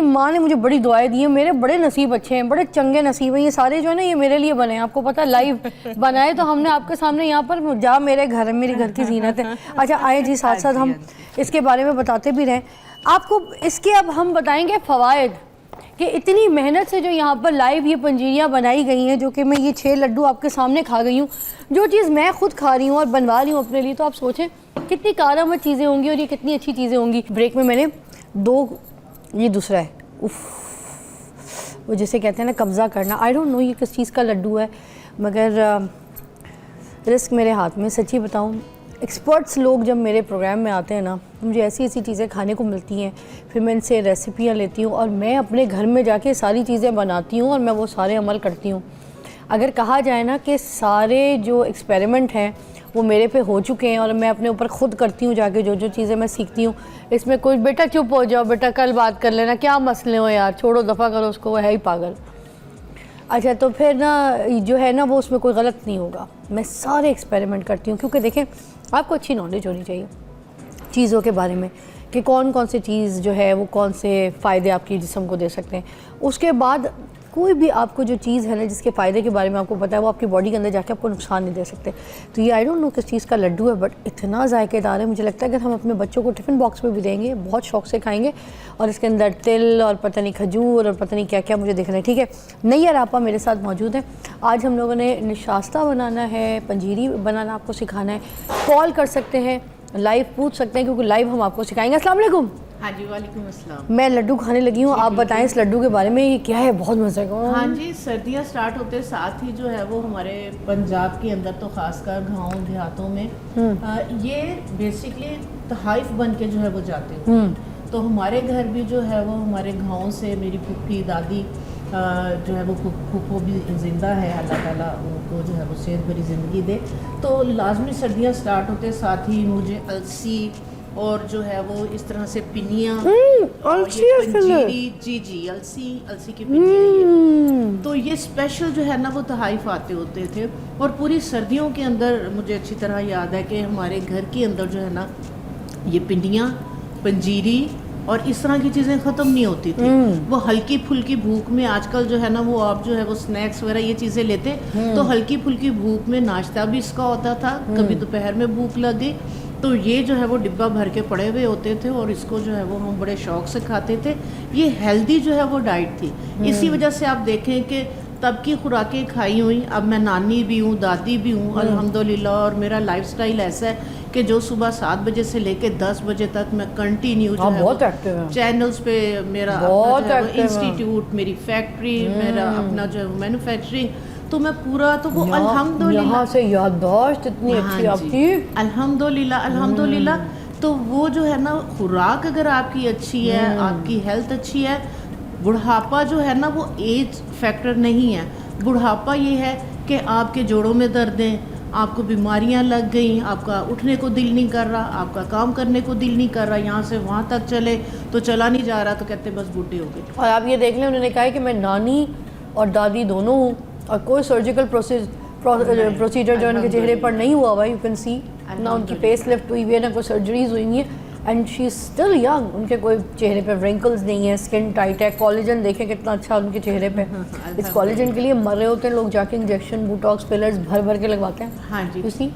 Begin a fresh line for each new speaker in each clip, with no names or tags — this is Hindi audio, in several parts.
माँ ने मुझे बड़ी दुआएं दी हैं, मेरे बड़े नसीब अच्छे हैं, बड़े चंगे नसीब हैं, ये सारे जो है ना ये मेरे लिए बने हैं। आपको पता है लाइव बनाए तो हमने आपके सामने यहाँ पर, जा मेरे घर है, मेरे घर की जीनत है। अच्छा आए जी, साथ साथ हम इसके बारे में बताते भी रहें आपको। इसके अब हम बताएंगे फ़वाइद कि इतनी मेहनत से जो यहाँ पर लाइव ये पंजीरियाँ बनाई गई हैं, जो कि मैं ये 6 लड्डू आपके सामने खा गई हूँ, जो चीज़ मैं खुद खा रही हूँ और बनवा रही हूँ अपने लिए, तो आप सोचें कितनी कारआमद चीज़ें होंगी और ये कितनी अच्छी चीज़ें होंगी। ब्रेक में मैंने 2, ये दूसरा है, उफ, वो जिसे कहते हैं ना कब्ज़ा करना, आई डोंट नो ये किस चीज़ का लड्डू है, मगर रिस्क मेरे हाथ में। सच्ची बताऊँ, एक्सपर्ट्स लोग जब मेरे प्रोग्राम में आते हैं ना, मुझे ऐसी ऐसी चीज़ें खाने को मिलती हैं, फिर मैं इनसे रेसिपियाँ लेती हूँ और मैं अपने घर में जाके सारी चीज़ें बनाती हूँ और मैं वो सारे अमल करती हूँ। अगर कहा जाए ना कि सारे जो एक्सपेरिमेंट हैं वो मेरे पे हो चुके हैं और मैं अपने ऊपर खुद करती हूँ जाके, जो जो चीज़ें मैं सीखती हूँ, इसमें कोई बेटा चुप हो जाओ, बेटा कल बात कर लेना, क्या मसले हो यार, छोड़ो दफ़ा करो उसको, वो है ही पागल। अच्छा तो फिर ना जो है ना वो उसमें कोई गलत नहीं होगा, मैं सारे एक्सपेरिमेंट करती हूँ, क्योंकि देखें आपको अच्छी नॉलेज होनी चाहिए चीज़ों के बारे में कि कौन कौन सी चीज़ जो है वो कौन से फ़ायदे आपके जिस्म को दे सकते हैं। उसके बाद कोई भी आपको जो चीज़ है ना जिसके फ़ायदे के बारे में आपको पता है, वो आपकी बॉडी के अंदर जाके आपको नुकसान नहीं दे सकते। तो ये आई डोंट नो किस चीज़ का लड्डू है, बट इतना जायकेदार है, मुझे लगता है कि हम अपने बच्चों को टिफ़िन बॉक्स में भी देंगे, बहुत शौक से खाएंगे। और इसके अंदर तिल और पता नहीं खजूर और पता नहीं क्या क्या मुझे दिख रहा है। ठीक है, नैयर आपा मेरे साथ मौजूद है। आज हम लोगों ने निशास्ता बनाना है, पंजीरी बनाना आपको सिखाना है। कॉल कर सकते हैं, लाइव पूछ सकते हैं, क्योंकि लाइव हम आपको सिखाएंगे। अस्सलाम वालेकुम।
हाँ जी, वालेकुम अस्सलाम।
मैं लड्डू खाने लगी हूँ, आप बताएं इस लड्डू के बारे में, ये क्या है, बहुत मज़े का।
हाँ जी, सर्दियाँ स्टार्ट होते साथ ही जो है वो हमारे पंजाब के अंदर तो खासकर गाँव देहातों में ये बेसिकली तहाइफ बन के जो है वो जाते हैं। तो हमारे घर भी जो है वो हमारे गाँव से मेरी फूफी दादी जो है वो फूफो भी ज़िंदा है, अल्लाह ताला उनको जो है वो सेहत भरी ज़िंदगी दे। तो लाजमी सर्दियाँ स्टार्ट होते साथ ही मुझे अलसी और जो है वो इस तरह से पिनियाँ, पंजीरी, जी अलसी की पिनियाँ, तो ये स्पेशल जो है ना वो तहाइफ आते होते थे। और पूरी सर्दियों के अंदर मुझे अच्छी तरह याद है कि हमारे घर के अंदर जो है ना ये पिनियाँ, पंजीरी और इस तरह की चीज़ें ख़त्म नहीं होती थी। वो हल्की फुल्की भूख में, आजकल जो है ना वो आप जो है वो स्नैक्स वगैरह ये चीज़ें लेते, तो हल्की फुल्की भूख में नाश्ता भी इसका होता था। कभी दोपहर में भूख लग गई तो ये जो है वो डिब्बा भर के पड़े हुए होते थे और इसको जो है वो हम बड़े शौक से खाते थे। ये हेल्दी जो है वो डाइट थी। इसी वजह से आप देखें कि तब की खुराकें खाई हुई, अब मैं नानी भी हूँ, दादी भी हूँ अल्हम्दुलिल्लाह, और मेरा लाइफस्टाइल ऐसा है कि जो सुबह 7 बजे से लेके 10 बजे तक मैं कंटिन्यू जो है बहुत चैनल्स पे मेरा इंस्टीट्यूट, मेरी फैक्ट्री, मेरा अपना जो है मैन्युफैक्चरिंग, तो मैं पूरा तो वो अल्हम्दुलिल्लाह,
यहाँ से याददाश्त इतनी अच्छी आपकी,
अल्हम्दुलिल्लाह। तो वो जो है ना खुराक अगर आपकी अच्छी है, आपकी हेल्थ अच्छी है, बुढ़ापा जो है ना वो एज फैक्टर नहीं है। बुढ़ापा ये है कि आपके जोड़ों में दर्दें, आपको बीमारियां लग गई, आपका उठने को दिल नहीं कर रहा, आपका काम करने को दिल नहीं कर रहा, यहाँ से वहाँ तक चले तो चला नहीं जा रहा, तो कहते बस बूढ़े हो गए।
और आप ये देख लें, उन्होंने कहा है कि मैं नानी और दादी दोनों हूँ और कोई सर्जिकल प्रोसीजर जो उनके चेहरे पर नहीं हुआ हुआ, यू कैन सी ना उनकी फेस लिफ्ट हुई हुई है, ना कोई सर्जरीज हुई है, and she is still young. उनके कोई चेहरे पे रिंकल्स नहीं है, स्किन टाइट है, कॉलेजन देखें कितना अच्छा उनके चेहरे पे। इस कॉलेजन के लिए मर रहे होते हैं लोग, जाके इंजेक्शन, बूटॉक्स, फिलर्स भर भर के लगवाते हैं।
हाँ जी,
इसी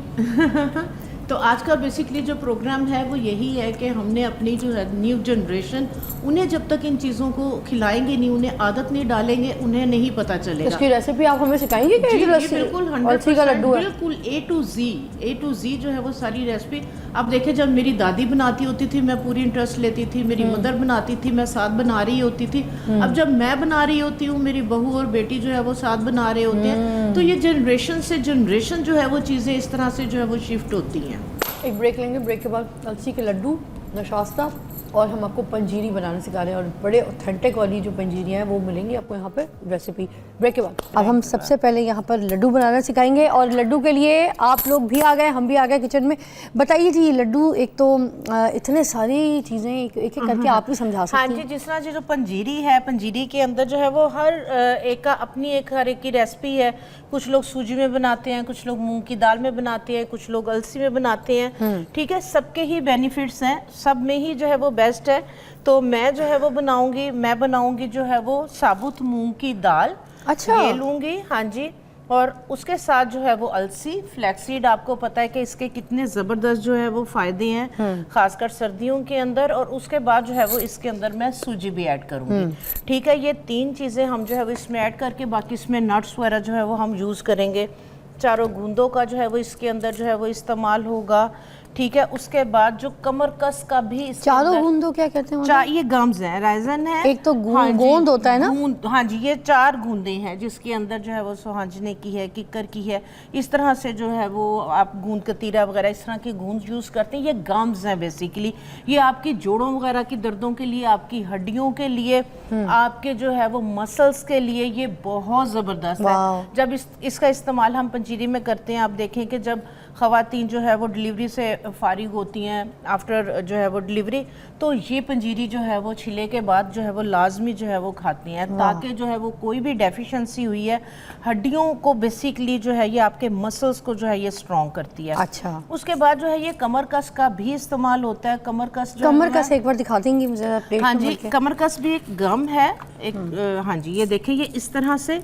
तो आज का बेसिकली जो प्रोग्राम है वो यही है कि हमने अपनी जो है न्यू जनरेशन, उन्हें जब तक इन चीज़ों को खिलाएंगे नहीं, उन्हें आदत नहीं डालेंगे, उन्हें नहीं पता चलेगा।
इसकी रेसिपी आप हमें सिखाएंगे क्या?
जी, बिल्कुल 100%
का लड्डू है,
बिल्कुल A to Z जो है वो सारी रेसिपी। अब देखें, जब मेरी दादी बनाती होती थी मैं पूरी इंटरेस्ट लेती थी, मेरी मदर बनाती थी मैं साथ बना रही होती थी। अब जब मैं बना रही होती हूँ, मेरी बहू और बेटी जो है वो साथ बना रहे होते हैं, तो ये जनरेशन से जनरेशन जो है वो चीज़ें इस तरह से जो है वो शिफ्ट होती हैं।
एक ब्रेक लेंगे, ब्रेक के बाद अलसी के लड्डू, नशास्ता और हम आपको पंजीरी बनाना सिखा रहे हैं, और बड़े ऑथेंटिक वाली जो पंजीरियाँ हैं वो मिलेंगी आपको यहाँ पे रेसिपी। ब्रेक के बाद अब हम सबसे पहले यहाँ पर लड्डू बनाना सिखाएंगे, और लड्डू के लिए आप लोग भी आ गए, हम भी आ गए किचन में। बताइए जी, लड्डू एक तो इतने सारी चीज़ें एक एक करके आप ही समझा सकते हैं।
हाँ जी, जिस तरह जो पंजीरी है, पंजीरी के अंदर जो है वो हर एक का अपनी एक हर एक की रेसिपी है। कुछ लोग सूजी में बनाते हैं, कुछ लोग मूंग की दाल में बनाते हैं, कुछ लोग अलसी में बनाते हैं। ठीक है, सबके ही बेनिफिट्स हैं, सब में ही जो है वो बेस्ट है। तो मैं जो है वो बनाऊंगी जो है वो साबुत मूंग की दाल।
अच्छा।
ये लूंगी, हाँ जी। और उसके साथ जो है वो अलसी, फ्लैक्सीड, आपको पता है कि इसके कितने ज़बरदस्त जो है वो फ़ायदे हैं खासकर सर्दियों के अंदर। और उसके बाद जो है वो इसके अंदर मैं सूजी भी ऐड करूँगी। ठीक है, ये 3 चीज़ें हम जो है वो इसमें ऐड करके, बाकी इसमें नट्स वगैरह जो है वो हम यूज़ करेंगे। चारों गूंदों का जो है वो इसके अंदर जो है वो इस्तेमाल होगा। ठीक है, उसके बाद जो कमरकस का भी इसके
चारों
अंदर-
गूंदों क्या कहते हैं?
ये गम्स हैं, राइजन है।
एक तो
हाँ जी,
गोंद होता है ना?
हाँ जी, ये 4 गूंदें हैं जिसके अंदर जो है वो सुहांजने की है, किक्कर की है। इस तरह से जो है वो आप गूंद कतीरा वगैरह इस तरह की गूंद यूज़ करते हैं। ये गम्स हैं बेसिकली। ये आपकी जोड़ों वगैरह की दर्दों के लिए, आपकी हड्डियों के लिए, आपके जो है वो मसल्स के लिए ये बहुत ज़बरदस्त है। जब इसका इस्तेमाल हम पंजीरी में करते हैं, आप देखें कि जब ख़वातीन जो है वो डिलीवरी से फारिग होती हैं, आफ्टर जो है वो डिलीवरी, तो ये पंजीरी जो है वो छिले के बाद जो है वो लाजमी जो है वो खाती हैं, ताकि जो है वो कोई भी डेफिशिएंसी हुई है हड्डियों को, बेसिकली जो है ये आपके मसल्स को जो है ये स्ट्रॉन्ग करती है।
अच्छा।
उसके बाद जो है ये कमरकस का भी इस्तेमाल होता है। कमरकस
कमरकस एक बार दिखा देंगी मुझे प्लेट?
हाँ जी, कमरकस भी एक गम है, एक हाँ जी, ये देखें, ये इस तरह से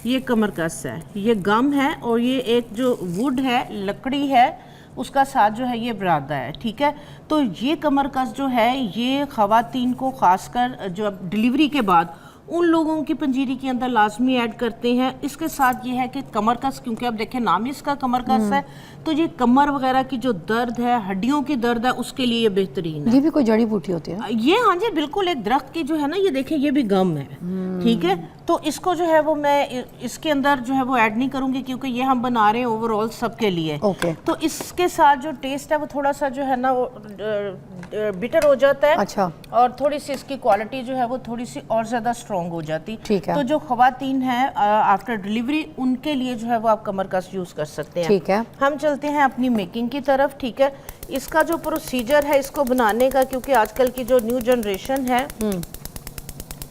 ये कमरकस है, ये गम है, और ये एक जो वुड है, लकड़ी है, उसका साथ जो है ये बरादा है। ठीक है, तो ये कमरकस जो है ये ख़वातीन को ख़ासकर जो डिलीवरी के बाद उन लोगों की पंजीरी के अंदर लाजमी ऐड करते हैं। इसके साथ ये है कि कमरकस, क्योंकि अब देखें नाम ही इसका कमरकस है, तो ये कमर वगैरह की जो दर्द है, हड्डियों की दर्द है, उसके लिए ये बेहतरीन है।
ये भी कोई जड़ी बूटी होती है?
ये हाँ जी, बिल्कुल एक दरख्त की जो है ना, ये देखें, ये भी गम है। ठीक है, तो इसको जो है वो मैं इसके अंदर जो है वो ऐड नहीं करूंगी, क्योंकि ये हम बना रहे हैं ओवरऑल सबके लिए। तो इसके साथ जो टेस्ट है वो थोड़ा सा जो है ना वो बिटर हो जाता है।
अच्छा।
और थोड़ी सी इसकी क्वालिटी जो है वो थोड़ी सी और ज़्यादा स्ट्रॉन्ग हो जाती।
ठीक है।
तो जो ख़वातीन हैं आफ्टर डिलीवरी, उनके लिए जो है वो आप कमरकस यूज़ कर सकते हैं।
ठीक है,
हम चलते हैं अपनी मेकिंग की तरफ। ठीक है, इसका जो प्रोसीजर है इसको बनाने का, क्योंकि आजकल की जो न्यू जनरेशन है,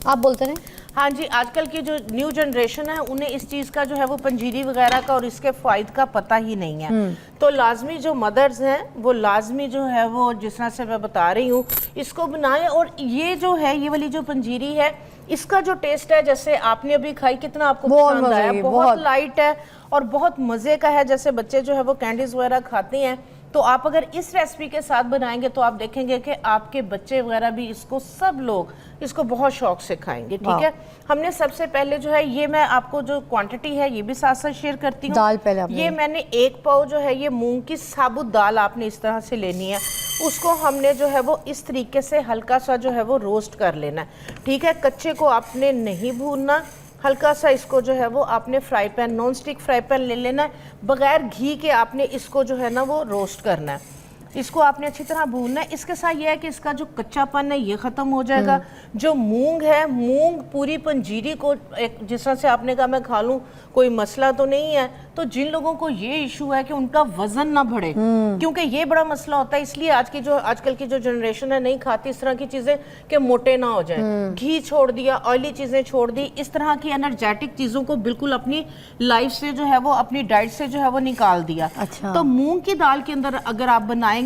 आप बोलते रहे।
हाँ जी, आजकल की जो न्यू जनरेशन है उन्हें इस चीज़ का जो है वो पंजीरी वगैरह का और इसके फ़ायदे का पता ही नहीं है। तो लाजमी जो मदर्स हैं वो लाजमी जो है वो, जिस तरह से मैं बता रही हूँ, इसको बनाएं। और ये जो है, ये वाली जो पंजीरी है, इसका जो टेस्ट है, जैसे आपने अभी खाई, कितना आपको पसंद आया? बहुत लाइट है और बहुत मज़े का है। जैसे बच्चे जो है वो कैंडीज़ वगैरह खाते हैं, तो आप अगर इस रेसिपी के साथ बनाएंगे तो आप देखेंगे कि आपके बच्चे वगैरह भी इसको, सब लोग इसको बहुत शौक से खाएंगे। ठीक है, हमने सबसे पहले जो है, ये मैं आपको जो क्वांटिटी है ये भी साथ साथ शेयर करती हूँ।
दाल पहले
ये मैंने 1 पाव जो है ये मूंग की साबुत दाल आपने इस तरह से लेनी है। उसको हमने जो है वो इस तरीके से हल्का सा जो है वो रोस्ट कर लेना है। ठीक है, कच्चे को आपने नहीं भूनना, हल्का सा इसको जो है वो आपने fry pan, non stick fry pan ले लेना है, बगैर घी के आपने इसको जो है ना वो रोस्ट करना है। इसको आपने अच्छी तरह भूनना है। इसके साथ ये है कि इसका जो कच्चापन है ये ख़त्म हो जाएगा। जो मूंग है, मूंग पूरी पंजीरी को एक, जिस तरह से आपने कहा मैं खा लूँ, कोई मसला तो नहीं है। तो जिन लोगों को ये इशू है कि उनका वजन ना बढ़े, क्योंकि ये बड़ा मसला होता है, इसलिए आजकल की जो जनरेशन है नहीं खाती इस तरह की चीज़ें कि मोटे ना हो जाए। घी छोड़ दिया, ऑयली चीज़ें छोड़ दी, इस तरह की एनर्जेटिक चीज़ों को बिल्कुल अपनी लाइफ से जो है वो, अपनी डाइट से जो है वो निकाल दिया।
अच्छा।
तो मूंग की दाल के अंदर अगर आप बनाएंगे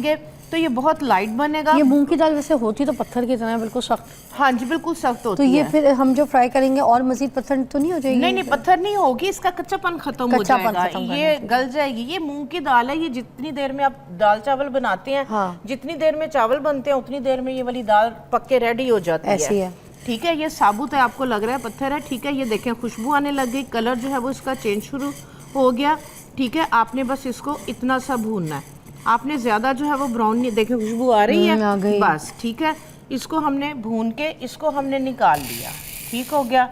तो ये बहुत लाइट बनेगा।
ये मूंग की दाल वैसे होती तो पत्थर की तरह बिल्कुल सख्त।
हाँ जी, बिल्कुल सख्त होती
है। तो ये
है।
फिर हम जो फ्राई करेंगे और मजीद पत्थर तो नहीं हो जाएगी?
नहीं, पत्थर नहीं होगी, इसका कच्चापन खत्म हो जाएगा, ये गल जाएगी। ये मूंग की दाल है, ये जितनी देर में आप दाल चावल बनाते हैं, जितनी देर में चावल बनते हैं उतनी देर में ये वाली दाल पक के रेडी हो जाती है।
ऐसी है।
ठीक है, ये साबुत है, आपको लग रहा है पत्थर है। ठीक है, ये देखें खुशबू आने लग गई, कलर जो है वो इसका चेंज शुरू हो गया। ठीक है, आपने बस इसको इतना सा भूनना है, आपने ज्यादा जो है वो ब्राउन नहीं, देखें खुशबू आ रही है बस। ठीक है, इसको हमने भून के इसको हमने निकाल लिया। ठीक हो गया।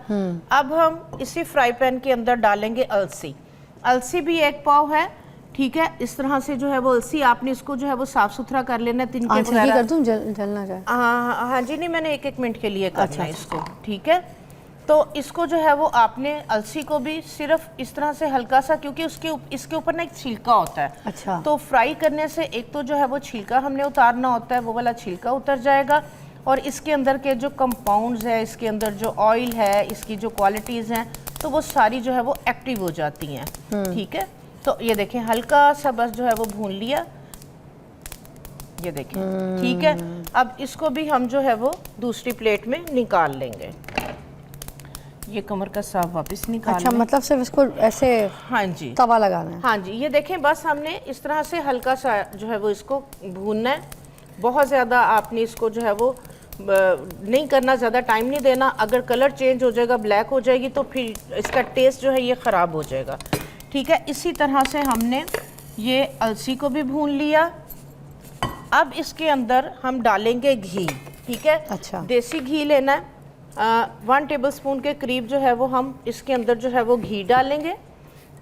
अब हम इसी फ्राई पैन के अंदर डालेंगे अलसी। अलसी भी 1 पाव है। ठीक है, इस तरह से जो है वो अलसी आपने इसको जो है वो साफ सुथरा कर लेना, तिनके वगैरह
कर दूं, जलना जाए।
हाँ जी, नहीं मैंने 1-1 मिनट के लिए करना है इसको। ठीक है, तो इसको जो है वो आपने अलसी को भी सिर्फ इस तरह से हल्का सा, क्योंकि इसके ऊपर ना एक छिलका होता है।
अच्छा।
तो फ्राई करने से एक तो जो है वो छिलका हमने उतारना होता है, वो वाला छिलका उतर जाएगा, और इसके अंदर के जो कंपाउंड्स है, इसके अंदर जो ऑयल है, इसकी जो क्वालिटीज़ हैं, तो वो सारी जो है वो एक्टिव हो जाती हैं। ठीक है, तो ये देखें हल्का सा बस जो है वो भून लिया। ये देखिए, ठीक है। अब इसको भी हम जो है वो दूसरी प्लेट में निकाल लेंगे। ये कमर का साफ वापस निकाल
अच्छा,
लें।
मतलब सिर्फ इसको ऐसे
हाँ जी,
तवा लगाना है।
हाँ जी, ये देखें, बस हमने इस तरह से हल्का सा जो है वो इसको भूनना है। बहुत ज़्यादा आपने इसको जो है वो नहीं करना, ज़्यादा टाइम नहीं देना। अगर कलर चेंज हो जाएगा, ब्लैक हो जाएगी, तो फिर इसका टेस्ट जो है ये ख़राब हो जाएगा। ठीक है, इसी तरह से हमने ये अलसी को भी भून लिया। अब इसके अंदर हम डालेंगे घी। ठीक है,
अच्छा।
देसी घी लेना है, 1 टेबलस्पून के करीब जो है वो हम इसके अंदर जो है वो घी डालेंगे।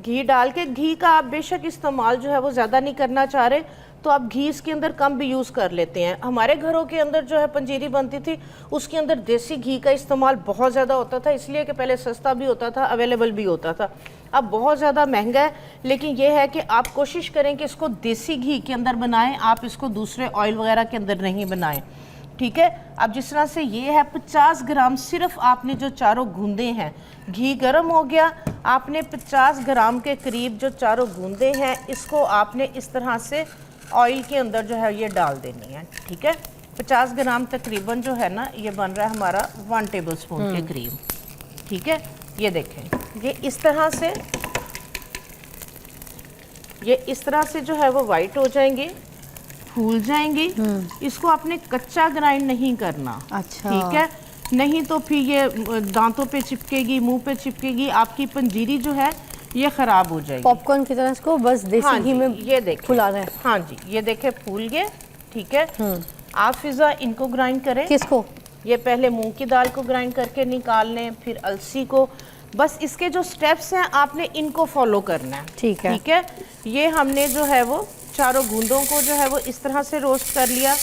घी डाल के, घी का आप बेशक इस्तेमाल जो है वो ज़्यादा नहीं करना चाह रहे तो आप घी इसके अंदर कम भी यूज़ कर लेते हैं। हमारे घरों के अंदर जो है पंजीरी बनती थी, उसके अंदर देसी घी का इस्तेमाल बहुत ज़्यादा होता था, इसलिए कि पहले सस्ता भी होता था, अवेलेबल भी होता था। अब बहुत ज़्यादा महंगा है, लेकिन ये है कि आप कोशिश करें कि इसको देसी घी के अंदर बनाएं, आप इसको दूसरे ऑयल वगैरह के अंदर नहीं बनाएं। ठीक है, अब जिस तरह से ये है 50 ग्राम, सिर्फ आपने जो चारों गूंदे हैं, घी गर्म हो गया, आपने 50 ग्राम के करीब जो चारों गूंदे हैं, इसको आपने इस तरह से ऑयल के अंदर जो है ये डाल देनी है। ठीक है, 50 ग्राम तकरीबन जो है ना, ये बन रहा है हमारा 1 टेबलस्पून के करीब। ठीक है, ये देखें, ये इस तरह से जो है वो वाइट हो जाएंगे, फूल जाएंगी। इसको आपने कच्चा ग्राइंड नहीं करना।
अच्छा।
ठीक है, नहीं तो फिर ये दांतों पे चिपकेगी, मुंह पे चिपकेगी, आपकी पंजीरी जो है ये खराब हो जाएगी।
पॉपकॉर्न की तरह इसको बस देसी
हाँ
घी में
ये देखें,
फुलाना है।
हाँ जी, ये देखें फूल गए। ठीक है, आप फिजा इनको ग्राइंड करें।
किसको?
ये पहले मूंग की दाल को ग्राइंड करके निकाल लें, फिर अलसी को। बस इसके जो स्टेप्स हैं आपने इनको फॉलो करना है।
ठीक है।
ठीक है, ये हमने जो है वो चारों गूंदों को जो है वो इस तरह से रोस्ट कर लिया।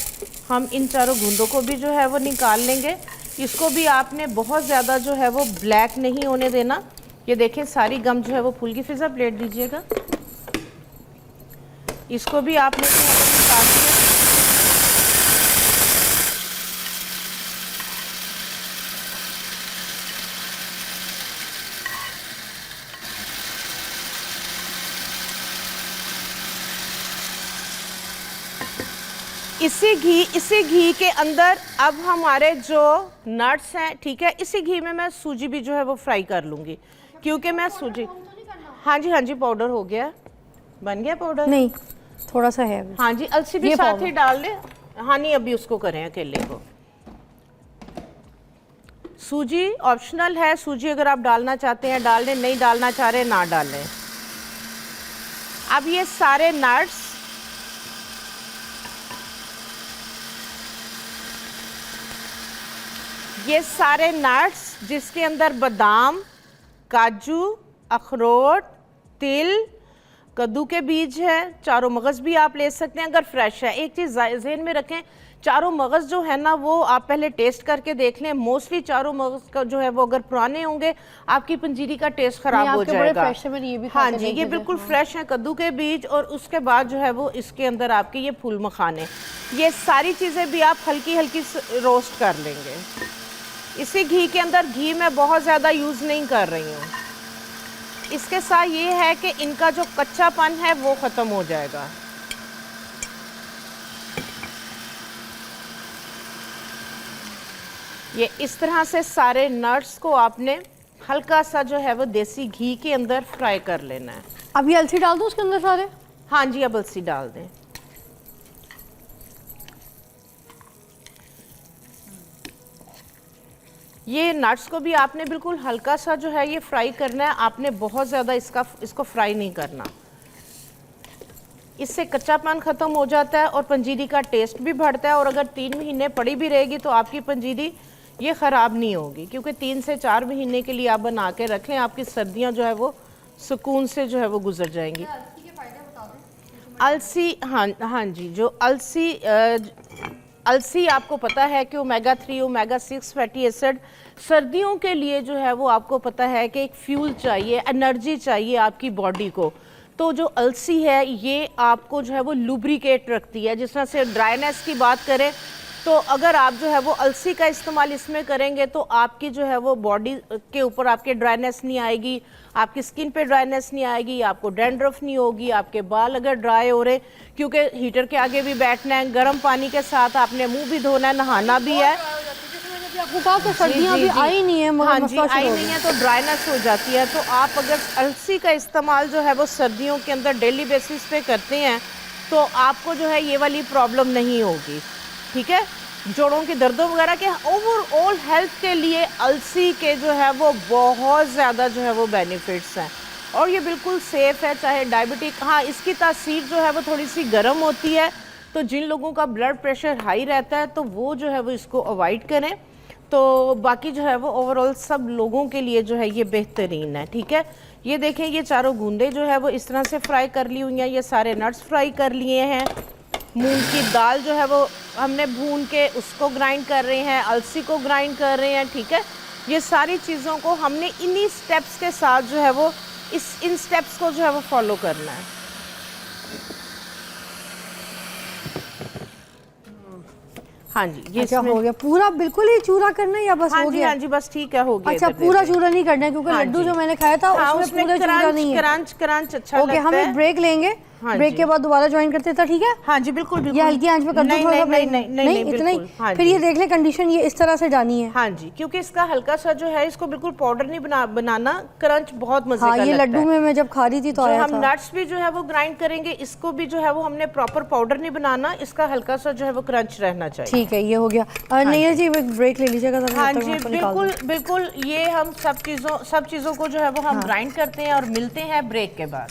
हम इन चारों गूंदों को भी जो है वो निकाल लेंगे। इसको भी आपने बहुत ज़्यादा जो है वो ब्लैक नहीं होने देना। ये देखें, सारी गम जो है वो फूल की। फिजा प्लेट दीजिएगा। इसको भी आपने जो है वो निकाल दिया। इसी घी के अंदर अब हमारे जो नट्स हैं, ठीक है, इसी घी में मैं सूजी भी जो है वो फ्राई कर लूँगी, क्योंकि मैं सूजी, हाँ जी पाउडर हो गया, बन गया पाउडर।
नहीं, थोड़ा सा है।
हाँ जी, अलसी भी साथ ही डाल दें। हाँ नहीं, अभी उसको करें अकेले को। सूजी ऑप्शनल है, सूजी अगर आप डालना चाहते हैं डाल दें, नहीं डालना चाह रहे ना डालें। अब ये सारे नट्स, जिसके अंदर बादाम, काजू, अखरोट, तिल, कद्दू के बीज है, चारों मगज़ भी आप ले सकते हैं अगर फ्रेश है। एक चीज़ ज़हन में रखें, चारों मगज़ जो है ना वो आप पहले टेस्ट करके देख लें। मोस्टली चारों मगज़ का जो है वो अगर पुराने होंगे, आपकी पंजीरी का टेस्ट ख़राब हो जाएगा। हाँ जी, ये बिल्कुल फ्रेश है कद्दू के बीज। और उसके बाद जो है वो इसके अंदर आपके ये फूल मखाने, ये सारी चीज़ें भी आप हल्की हल्की रोस्ट कर लेंगे इसी घी के अंदर। घी मैं बहुत ज़्यादा यूज़ नहीं कर रही हूँ। इसके साथ ये है कि इनका जो कच्चापन है वो ख़त्म हो जाएगा। ये इस तरह से सारे नट्स को आपने हल्का सा जो है वो देसी घी के अंदर फ्राई कर लेना है।
अब ये अलसी डाल दूँ उसके अंदर सारे?
हाँ जी, अब अलसी डाल दें। ये नट्स को भी आपने बिल्कुल हल्का सा जो है ये फ्राई करना है, आपने बहुत ज़्यादा इसको फ्राई नहीं करना। इससे कच्चापन ख़त्म हो जाता है और पंजीरी का टेस्ट भी बढ़ता है। और अगर 3 महीने पड़ी भी रहेगी तो आपकी पंजीरी ये ख़राब नहीं होगी, क्योंकि 3 से 4 महीने के लिए आप बना के रखें, आपकी सर्दियाँ जो है वो सुकून से जो है वो गुजर जाएंगी। अलसी, हाँ जी, जो अलसी आपको पता है कि ओमेगा 3, ओमेगा 6 फैटी एसिड, सर्दियों के लिए जो है वो आपको पता है कि एक फ्यूल चाहिए, एनर्जी चाहिए आपकी बॉडी को। तो जो अलसी है ये आपको जो है वो लुब्रिकेट रखती है। जिस तरह से ड्राइनेस की बात करें तो अगर आप जो है वो अलसी का इस्तेमाल इसमें करेंगे तो आपकी जो है वो बॉडी के ऊपर आपके ड्राइनेस नहीं आएगी, आपकी स्किन पे ड्राइनेस नहीं आएगी, आपको डैंड्रफ नहीं होगी, आपके बाल अगर ड्राई हो रहे, क्योंकि हीटर के आगे भी बैठना है, गर्म पानी के साथ आपने मुंह भी धोना है, नहाना भी है।
आपको कहा कि सर्दियां अभी आई नहीं है,
हाँ जी, आई नहीं है तो ड्राइनेस हो जाती है। तो आप अगर अलसी का इस्तेमाल जो है वो सर्दियों के अंदर डेली बेसिस पे करते हैं तो आपको जो है ये वाली प्रॉब्लम नहीं होगी, ठीक है। जोड़ों के दर्दों वगैरह के ओवरऑल हेल्थ के लिए अलसी के जो है वो बहुत ज़्यादा जो है वो बेनिफिट्स हैं और ये बिल्कुल सेफ़ है। चाहे डायबिटिक, हाँ इसकी तासीर जो है वो थोड़ी सी गर्म होती है, तो जिन लोगों का ब्लड प्रेशर हाई रहता है तो वो जो है वो इसको अवॉइड करें। तो बाकी जो है वो ओवरऑल सब लोगों के लिए जो है ये बेहतरीन है, ठीक है। ये देखें, ये चारों गूंदे जो है वो इस तरह से फ्राई कर ली हुई हैं, ये सारे नट्स फ्राई कर लिए हैं। मूंग की दाल जो है वो हमने भून के उसको ग्राइंड कर रहे हैं, अलसी को ग्राइंड कर रहे हैं, ठीक है। ये सारी चीज़ों को हमने इन्हीं स्टेप्स के साथ जो है वो इन स्टेप्स को जो है वो फॉलो करना है। हाँ जी, ये
अच्छा हो गया पूरा, बिल्कुल ही चूरा करना है या बस
हाँ
हो
जी,
गया?
हाँ जी, बस ठीक है, हो गया।
अच्छा, पूरा चूरा नहीं करना है क्योंकि लड्डू जो मैंने खाया था उसमें पूरा चूरा नहीं है।
क्रंच क्रंच अच्छा
ओके, हम एक ब्रेक लेंगे, ब्रेक के बाद दोबारा ज्वाइन करते हैं, ठीक है?
हाँ जी, बिल्कुल बिल्कुल।
ये हल्की आंच पे कर दो थोड़ा सा ब्रेक? नहीं इतना ही। फिर ये देख ले कंडीशन ये इस तरह से जानी है।
हाँ जी, क्योंकि इसका हल्का सा जो है इसको बिल्कुल पाउडर नहीं बनाना, क्रंच बहुत मजे का लगता है।
ये लड्डू में मैं जब खा रही थी तो आया
हम नट्स भी जो है वो ग्राइंड करेंगे, इसको भी जो है वो हमने प्रॉपर पाउडर नहीं बनाना, इसका हल्का सा जो है वो क्रंच रहना चाहिए।
ठीक है, ये हो गया। नहीं जी, ब्रेक ले लीजिएगा।
हाँ जी, बिल्कुल बिल्कुल। ये हम सब चीज़ों को जो है वो हम ग्राइंड करते हैं और मिलते हैं ब्रेक के बाद।